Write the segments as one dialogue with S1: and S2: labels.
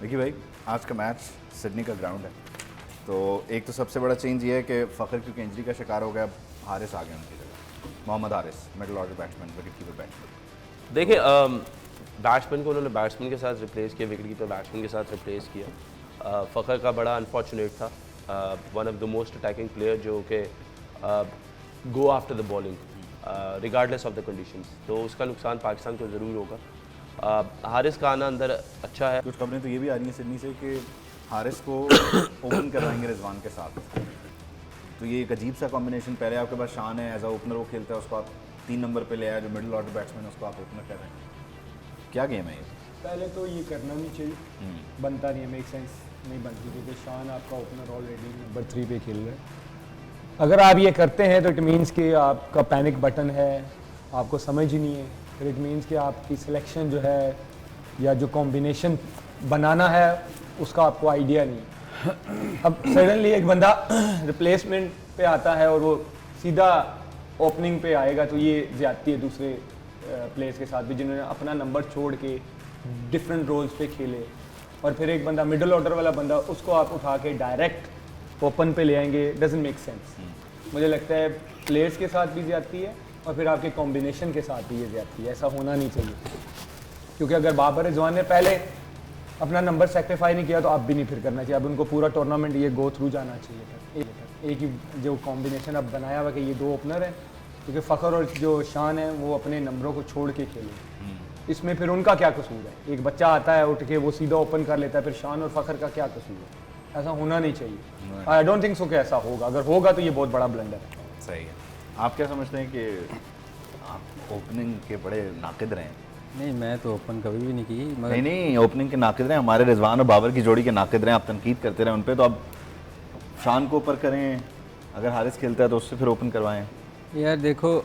S1: देखिए भाई, आज का मैच सिडनी का ग्राउंड है, तो एक तो सबसे बड़ा चेंज ये है कि फ़खर क्योंकि इंजरी का शिकार हो गया, अब हारिस आ गया उनकी जगह। Mohammad Haris, middle order batsman, wicket keeper batsman.
S2: देखिए बैट्समैन को उन्होंने बैट्समैन के साथ रिप्लेस किया, विकेट कीपर बैट्समैन के साथ रिप्लेस किया। फ़खर का बड़ा अनफॉर्चुनेट था, one of the most attacking player जो कि go after the bowling regardless of the conditions, तो उसका नुकसान पाकिस्तान को ज़रूर होगा। हारिस का आना अंदर अच्छा है।
S1: कुछ खबरें तो ये भी आ रही हैं सिडनी से कि हारिस को ओपन करवाएंगे रिजवान के साथ, तो ये एक अजीब सा कॉम्बिनेशन। पहले आपके पास शान है, एज अ ओपनर वो खेलता है, उसको आप 3 नंबर पे ले आया, जो मिडिल ऑर्डर बैट्समैन है उसको आप ओपनर कर रहे हैं। क्या गेम है ये?
S3: पहले तो ये करना नहीं चाहिए, बनता नहीं है, मेक सेंस नहीं बनती, क्योंकि शान आपका ओपनर ऑलरेडी नंबर 3 पे खेल रहा है। अगर आप ये करते हैं तो इट मीन्स कि आपका पैनिक बटन है, आपको समझ ही नहीं है, फिर इट मीन्स कि आपकी सिलेक्शन जो है या जो कॉम्बिनेशन बनाना है उसका आपको आइडिया नहीं है। अब सडनली एक बंदा रिप्लेसमेंट पे आता है और वो सीधा ओपनिंग पे आएगा, तो ये ज़्यादती है दूसरे प्लेयर्स के साथ भी जिन्होंने अपना नंबर छोड़ के डिफरेंट रोल्स पे खेले, और फिर एक बंदा मिडिल ऑर्डर वाला बंदा उसको आप उठा के डायरेक्ट ओपन पे ले आएंगे। Doesn't make sense. मुझे लगता है प्लेयर्स के साथ भी ज़्यादती है और फिर आपके कॉम्बिनेशन के साथ भी ये ज़्यादती है। ऐसा होना नहीं चाहिए, क्योंकि अगर बाबर रिजवान ने पहले अपना नंबर सेक्रीफाई नहीं किया तो अब भी नहीं फिर करना चाहिए। अब उनको पूरा टूर्नामेंट ये गो थ्रू जाना चाहिए था। एक ही जो कॉम्बिनेशन अब बनाया हुआ कि ये 2 ओपनर हैं, क्योंकि फ़खर और जो शान है वो अपने नंबरों को छोड़ के खेले, इसमें फिर उनका क्या कसूर है? एक बच्चा आता है उठ के वो सीधा ओपन कर लेता है, फिर शान और फ़खर का क्या कसूर है? ऐसा होना नहीं चाहिए। आई डोंट थिंक सो कि ऐसा होगा, अगर होगा तो ये बहुत बड़ा ब्लंडर है।
S1: सही है। आप क्या समझते हैं कि आप ओपनिंग के बड़े नाकिद रहे हैं?
S4: नहीं, मैं तो ओपन कभी भी नहीं की, मगर
S1: नहीं, ओपनिंग के नाकिद रहे हैं, हमारे रिजवान और बाबर की जोड़ी के नाकिद रहे हैं, आप तनकीद करते रहे उन पर, तो अब शान को ऊपर करें, अगर हारिस खेलता है तो उससे फिर ओपन करवाएं।
S4: यार देखो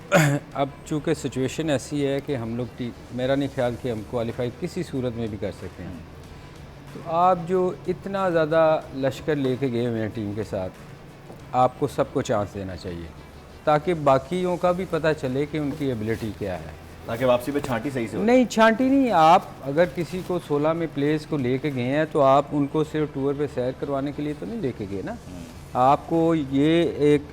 S4: अब चूँकि सिचुएशन ऐसी है कि हम लोग मेरा नहीं ख्याल कि हम क्वालिफाई किसी सूरत में भी कर सकते हैं। तो आप जो इतना ज़्यादा लश्कर लेके गए हुए हैं टीम के साथ, आपको सबको चांस देना चाहिए ताकि बाकियों का भी पता चले कि उनकी एबिलिटी क्या है,
S1: ताकि वापसी पे छांटी सही से हो।
S4: नहीं छांटी नहीं। आप अगर किसी को 16 में प्लेयर्स को लेके गए हैं तो आप उनको सिर्फ टूर पे सैर करवाने के लिए तो नहीं लेके गए ना। आपको ये एक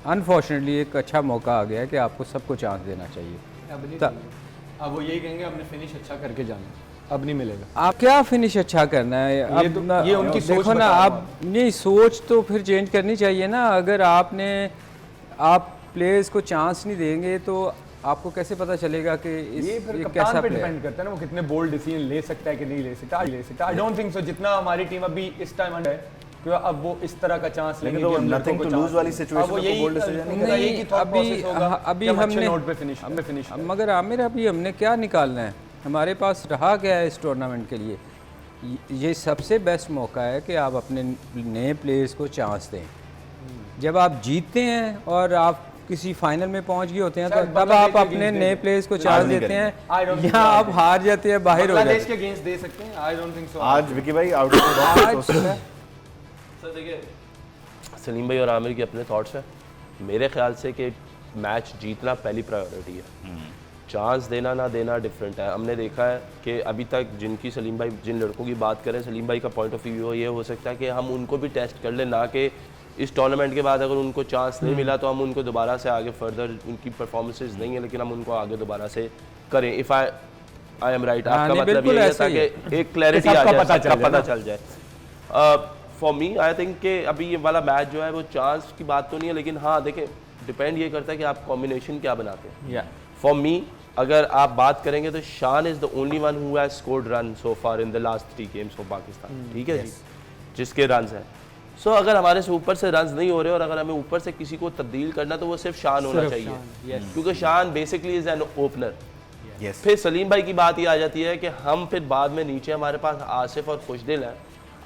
S4: अनफॉर्चुनेटली एक अच्छा मौका आ गया है कि आपको सबको चांस देना चाहिए।
S3: अब वो यही कहेंगे हमने फिनिश अच्छा करके जाना, अब नहीं मिलेगा।
S4: आप क्या फिनिश अच्छा करना है?
S3: ये उनकी सोच
S4: देखो ना, आप नहीं सोच तो फिर चेंज करनी चाहिए ना। अगर आप प्लेयर्स को चांस नहीं देंगे तो आपको कैसे पता चलेगा कि
S3: ये फिर
S4: ये
S3: कप्तान
S4: कैसा
S3: पे
S4: प्लेयर
S3: डिपेंड करता है ना, वो कितने बोल्ड डिसीजन ले सकता है कि नहीं ले सकता। आई डोंट थिंक सो जितना हमारी टीम अभी इस टाइम है कि अब वो इस तरह का चांस लेंगे
S1: लेकिन
S3: कि
S1: तो
S3: हम
S1: नथिंग टू लूज वाली सिचुएशन में तो बोल्ड डिसीजन नहीं
S3: नहीं, कि थॉट प्रोसेस होगा
S4: अभी
S3: कि हम अच्छे
S4: हमने
S3: नोट पे फिनिश
S4: मगर आमिर अभी हमने क्या निकालना है? हमारे पास रहा क्या है इस टूर्नामेंट के लिए? ये सबसे बेस्ट मौका है कि आप अपने नए प्लेयर्स को चांस दें। जब आप जीतते हैं और आप किसी फाइनल में पहुंच गए होते हैं तो तब आप अपने नए प्लेयर्स को चांस देते हैं, या आप हार जाते हैं, बाहर हो जाते
S3: बांग्लादेश
S4: हैं।
S3: के अगेंस्ट दे सकते हैं। I don't think so.
S1: आज विकी भाई आउट ऑफ द बॉक्स सोचते हैं।
S2: सर देखिए, सलीम भाई और आमिर के अपने थॉट्स हैं। मेरे ख्याल से कि मैच जीतना पहली प्रायोरिटी है, चांस देना ना देना डिफरेंट है। हमने देखा है कि अभी तक जिनकी सलीम भाई जिन लड़कों की बात करें, सलीम भाई का पॉइंट ऑफ व्यू ये हो सकता है कि हम उनको भी टेस्ट कर लें, ना कि इस टूर्नामेंट के बाद अगर उनको चांस नहीं मिला तो हम उनको दोबारा से आगे फर्दर, उनकी परफॉर्मेंसेस नहीं है लेकिन हम उनको आगे दोबारा से करें। इफ़ आई एम राइट, आपका मतलब ये है ताकि एक क्लैरिटी आ जाए, सबका पता चल जाए। फॉर मी आई थिंक कि अभी ये वाला मैच जो है वो चांस की बात तो नहीं है, लेकिन हाँ देखें डिपेंड ये करता है कि आप कॉम्बिनेशन क्या बनाते हैं। फॉर मी अगर आप बात करेंगे तो शान is the only one who has scored run so far in the last 3 games for Pakistan, ठीक है जी, जिसके रन्स हैं। सो अगर हमारे से ऊपर से रन्स नहीं हो रहे और अगर हमें ऊपर से किसी को तब्दील करना तो वो सिर्फ शान होना चाहिए, क्योंकि शान बेसिकली इज़ एन ओपनर। फिर सलीम भाई की बात ये आ जाती है कि हम फिर बाद में नीचे हमारे पास आसिफ और खुशदिल हैं,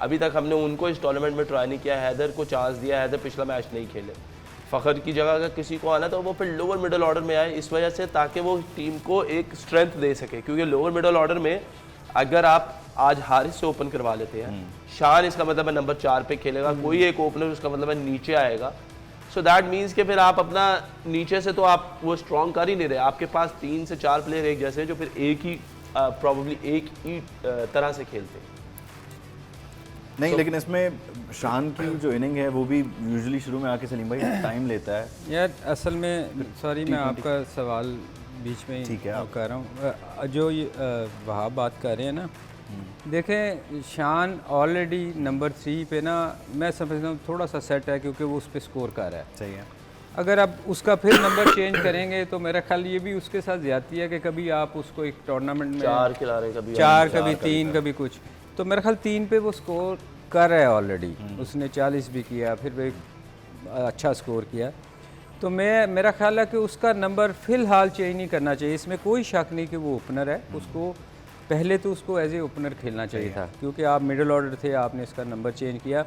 S2: अभी तक हमने उनको इस टूर्नामेंट में ट्राई नहीं किया। हैदर को चांस दिया, हैदर पिछला मैच नहीं खेले। फ़खर की जगह अगर किसी को आना तो वो फिर लोअर मिडल ऑर्डर में आए, इस वजह से ताकि वो टीम को एक स्ट्रेंथ दे सके, क्योंकि लोअर मिडल ऑर्डर में अगर आप आज हारिस से ओपन करवा लेते हैं, शान इसका मतलब है नंबर 4 पे खेलेगा, कोई एक ओपनर उसका मतलब है नीचे आएगा। सो दैट मीन्स कि फिर आप अपना नीचे से तो आप वो स्ट्रॉन्ग कर ही नहीं रहे, आपके पास 3 से 4 प्लेयर एक जैसे जो फिर एक ही प्रॉब्ली एक ही तरह से खेलते हैं।
S1: नहीं लेकिन इसमें शान की जो इनिंग है वो भी यूजुअली शुरू में आके सलीम भाई टाइम लेता है।
S4: यार असल में सॉरी मैं आपका सवाल बीच में
S1: ठीक है,
S4: ही कर रहा हूँ। जो ये वहाब बात कर रहे हैं ना, देखें शान ऑलरेडी नंबर 3 पे ना मैं समझता हूँ थोड़ा सा सेट है, क्योंकि वो उस पर स्कोर कर रहा है।
S1: सही है।
S4: अगर आप उसका फिर नंबर चेंज करेंगे तो मेरा ख्याल ये भी उसके साथ ज्यादती है कि कभी आप उसको एक टूर्नामेंट में
S2: 4 खिला रहे हैं, कभी
S4: 4 कभी 3 कभी कुछ, तो मेरा ख्याल 3 पे वो स्कोर कर रहा है ऑलरेडी। उसने 40 भी किया, फिर भी अच्छा स्कोर किया। तो मेरा ख्याल है कि उसका नंबर फ़िलहाल चेंज नहीं करना चाहिए। इसमें कोई शक नहीं कि वो ओपनर है, उसको पहले तो उसको एज ए ओपनर खेलना चाहिए था, क्योंकि आप मिडिल ऑर्डर थे, आपने इसका नंबर चेंज किया।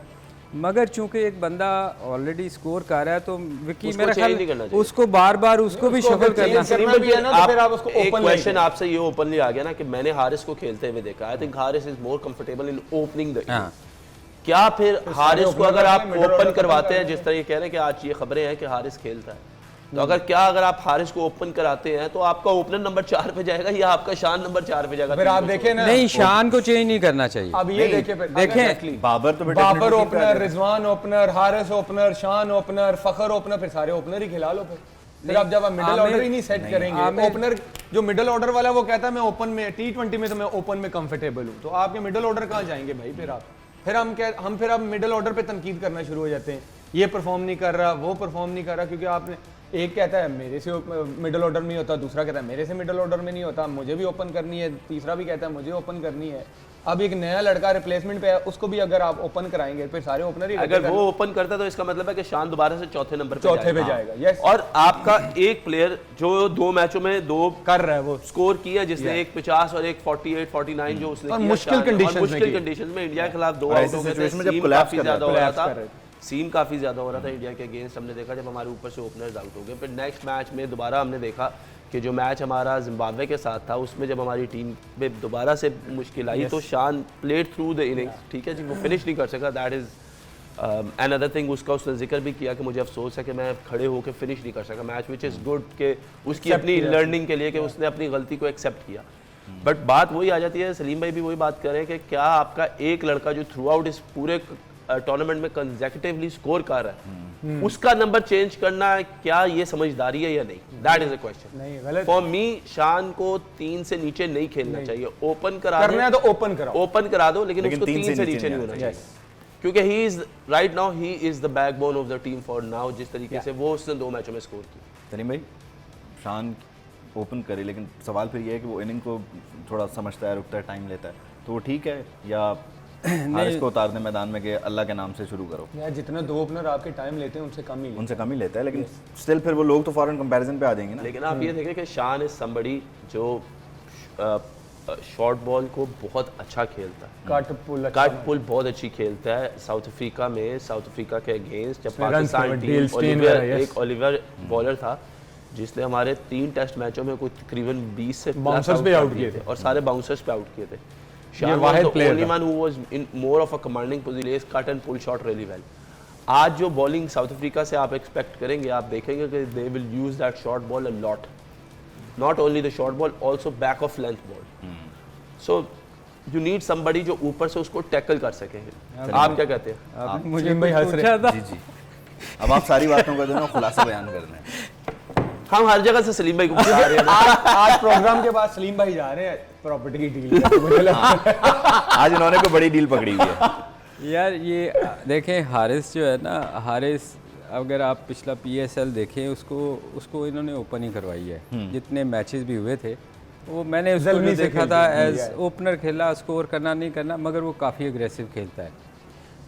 S4: मगर चूंकि एक बंदा ऑलरेडी स्कोर कर रहा है तो विकी मेरा ख्याल उसको बार बार उसको भी शफल करना
S3: है ना, तो फिर आप उसको
S2: एक
S3: ओपन
S2: क्वेश्चन आपसे ये ओपनली आ गया ना कि मैंने हारिस को खेलते हुए देखा। I think Haris is more comfortable in opening the. क्या फिर हारिस को अगर आप ओपन करवाते हैं, जिस तरह ये कह रहे हैं कि आज ये खबरें हैं कि हारिस खेलता है, तो अगर आप हारिस को ओपन कराते हैं तो आपका ओपनर नंबर 4 पे जाएगा या आपका शान नंबर 4 पे जाएगा?
S3: फिर आप देखें ना,
S4: नहीं शान को चेंज नहीं करना चाहिए।
S3: अब ये देखें Babar opener, Rizwan opener, Haris opener, Shan opener, Fakhar opener, फिर सारे ओपनर ही खिला लो। फिर आप जब आप मिडिल ऑर्डर ही नहीं सेट करेंगे, ओपनर जो मिडिल ऑर्डर वाला वो कहता है मैं ओपन में T20 में तो मैं ओपन में कंफर्टेबल हूँ, तो आपके मिडिल ऑर्डर कहाँ जाएंगे भाई? फिर हम फिर अब मिडिल ऑर्डर पे तनकीद करना शुरू हो जाते हैं, ये परफॉर्म नहीं कर रहा, वो परफॉर्म नहीं कर रहा, क्योंकि आपने एक कहता है मेरे से मिडिल ऑर्डर में नहीं होता, दूसरा कहता है मेरे से मिडिल ऑर्डर में नहीं होता, मुझे भी ओपन करनी है, तीसरा भी कहता है मुझे ओपन करनी है। अब एक नया लड़का रिप्लेसमेंट पे है, उसको भी अगर आप ओपन कराएंगे फिर सारे ओपनर ही
S2: अगर वो ओपन करता है तो इसका मतलब है कि शान दोबारा से चौथे नंबर
S3: पे जाएगा। यस,
S2: और आपका एक प्लेयर जो 2 मैचों में 2
S3: कर रहा है, वो
S2: स्कोर किया, जिसने एक 50 और एक 48 49 जो उसने
S3: और
S2: किया,
S3: मुश्किल
S2: कंडीशंस में इंडिया के खिलाफ 2 आउट हो गए थे, सीम काफी ज्यादा हो रहा था इंडिया के अगेंस्ट। हमने देखा जब हमारे ऊपर से ओपनर्स आउट हो गए। फिर नेक्स्ट मैच में दोबारा हमने देखा कि जो मैच हमारा जिम्बाब्वे के साथ था उसमें जब हमारी टीम में दोबारा से मुश्किल आई तो शान प्लेड थ्रू द इनिंग्स, ठीक है जी, वो फिनिश नहीं कर सका। That is another thing. उसका उसने जिक्र भी किया कि मुझे अफसोस है कि मैं खड़े होकर फिनिश नहीं कर सका मैच, विच इज़ गुड कि उसकी अपनी लर्निंग के लिए कि उसने अपनी गलती को एक्सेप्ट किया। बट बात वही आ जाती है, सलीम भाई भी वही बात कर रहे हैं कि क्या आपका एक लड़का जो थ्रू आउट इस पूरे टूर्नामेंट में कंसेक्यूटिवली स्कोर कर रहा है, उसका नंबर चेंज करना क्या ये समझदारी है या नहीं? That is a question for me. शान को 3 से नीचे नहीं खेलना चाहिए। ओपन करना
S3: है तो ओपन
S2: करा दो, लेकिन उसको 3 से नीचे नहीं होना चाहिए, क्योंकि he is right now he is the backbone of the team for now. जिस तरीके से वो उसने 2 मैचों में स्कोर किया।
S1: सलीम भाई शान ओपन करे, लेकिन सवाल फिर ये है कि वो इनिंग को थोड़ा समझता है, रुकता है, टाइम लेता है, तो वो ठीक है या हारिस को उतार दे मैदान में कि अल्लाह के नाम से शुरू करो?
S3: यार जितना 2 ओपनर आपके टाइम लेते हैं उनसे कम ही लेता है, लेकिन स्टिल फिर वो लोग तो फॉरन कंपैरिजन पे आ जाएंगे ना।
S2: लेकिन आप ये देखें कि शान इज समबडी जो शॉर्ट बॉल को बहुत अच्छा खेलता है, कट पुल बहुत अच्छी खेलता है। साउथ अफ्रीका के अगेंस्ट जब पाकिस्तान टीम एक ओलिवर बॉलर था जिसने हमारे 3 टेस्ट मैचों में कुछ तकरीबन 20 से
S3: बाउंसर्स पे आउट किए थे और
S2: सारे बाउंसर्स पे आउट किए थे। Shan was the only one who was in more of a commanding position, cut and pull shot really well. आज जो बॉलिंग साउथ अफ्रीका से आप एक्सपेक्ट करेंगे, आप देखेंगे कि they will use that short ball a lot, not only the short ball, also back of length ball. So you need somebody जो ऊपर से उसको टैकल कर सके। आप क्या कहते हैं?
S3: मुझे भाई हंस रहे थे।
S1: जी अब आप सारी बातों का जो ना खुलासा बयान कर रहे हैं।
S2: हम हर जगह से सलीम भाई को बुला रहे हैं।
S3: आज प्रोग्राम के बाद सलीम भाई जा रहे हैं प्रॉपर्टी की डील करने।
S1: आज इन्होंने कोई बड़ी डील पकड़ी हुई है
S4: यार। ये देखें हारिस जो है ना, हारिस अगर आप पिछला PSL देखें उसको इन्होंने ओपन ही करवाई है। जितने मैचेस भी हुए थे वो मैंने उसको भी देखा था एज ओपनर खेला, स्कोर करना नहीं करना, मगर वो काफ़ी अग्रेसिव खेलता है।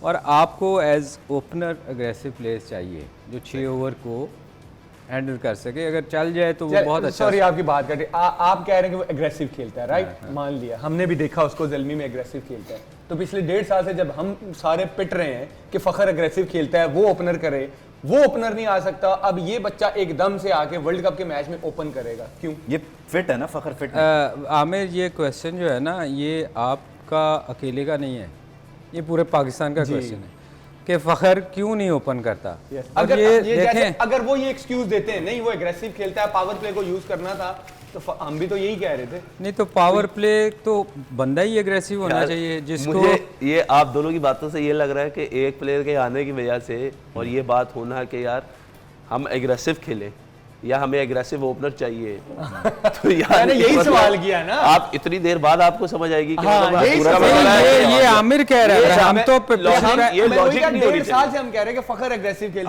S4: और आपको एज ओपनर अग्रेसिव प्लेयर्स चाहिए जो 6 ओवर को हैंडल कर सके। अगर चल जाए तो वो बहुत अच्छा।
S3: सॉरी आपकी बात कर रही, आप कह रहे हैं कि वो एग्रेसिव खेलता है, राइट? मान लिया, हमने भी देखा उसको ज़ल्मी में एग्रेसिव खेलता है। तो पिछले 1.5 साल से जब हम सारे पिट रहे हैं कि फ़खर एग्रेसिव खेलता है, वो ओपनर करे, वो ओपनर नहीं आ सकता। अब ये बच्चा एकदम से आके वर्ल्ड कप के मैच में ओपन करेगा, क्यों?
S1: ये फिट है ना, फ़खर फिट।
S4: आमिर, ये क्वेश्चन जो है ना, ये आपका अकेले का नहीं है, ये पूरे पाकिस्तान का क्वेश्चन है कि फ़खर क्यों नहीं ओपन करता।
S3: अगर ये देखें, अगर वो ये एक्सक्यूज देते हैं नहीं वो एग्रेसिव खेलता है, पावर प्ले को यूज करना था, तो हम भी तो यही कह रहे थे।
S4: नहीं तो पावर प्ले तो बंदा ही एग्रेसिव होना चाहिए जिसको।
S2: मुझे ये आप दोनों की बातों से ये लग रहा है कि एक प्लेयर के आने की वजह से और ये बात होना कि यार हम एग्रेसिव खेलें या हमें एग्रेसिव ओपनर चाहिए तो यार
S3: मैंने यही
S2: मतलब
S3: सवाल किया ना।
S2: आप इतनी देर बाद आपको समझ आएगी कि
S3: हाँ,
S2: मतलब
S3: यही
S2: पूरा
S3: सवाल
S2: मसला है
S4: ये आमिर कह रहा है, हम तो
S2: logic- ये
S3: मैं वही
S2: लॉजिक
S3: कहा,
S2: नहीं होनी
S3: 1.5
S2: चाहिए।
S3: साल से हम कह रहे हैं कि फखर एग्रेसिव खेल